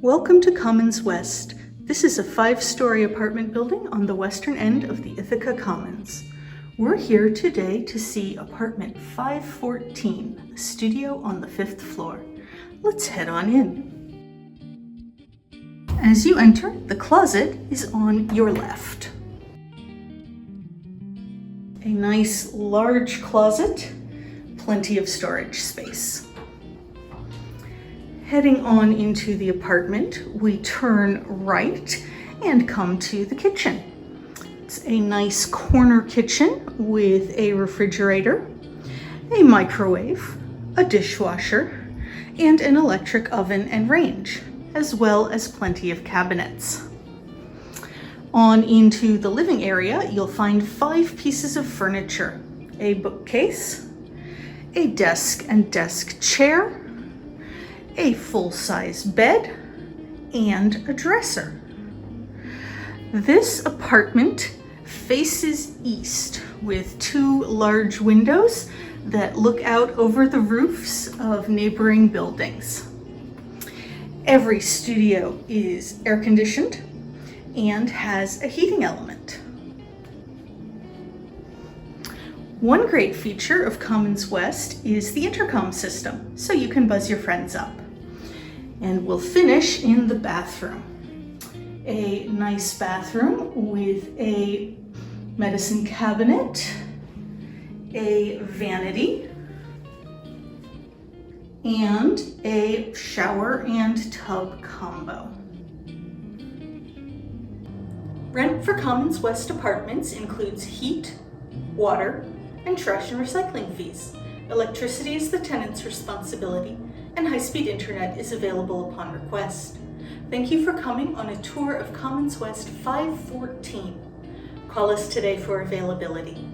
Welcome to Commons West. This is a 5-story apartment building on the western end of the Ithaca Commons. We're here today to see apartment 514, a studio on the 5th floor. Let's head on in. As you enter, the closet is on your left. A nice large closet, plenty of storage space. Heading on into the apartment, we turn right and come to the kitchen. It's a nice corner kitchen with a refrigerator, a microwave, a dishwasher, and an electric oven and range, as well as plenty of cabinets. On into the living area, you'll find 5 pieces of furniture: a bookcase, a desk and desk chair, a full-size bed, and a dresser. This apartment faces east with 2 large windows that look out over the roofs of neighboring buildings. Every studio is air-conditioned and has a heating element. One great feature of Commons West is the intercom system, so you can buzz your friends up. And we'll finish in the bathroom. A nice bathroom with a medicine cabinet, a vanity, and a shower and tub combo. Rent for Commons West apartments includes heat, water, and trash and recycling fees. Electricity is the tenant's responsibility, and high-speed internet is available upon request. Thank you for coming on a tour of Commons West 514. Call us today for availability.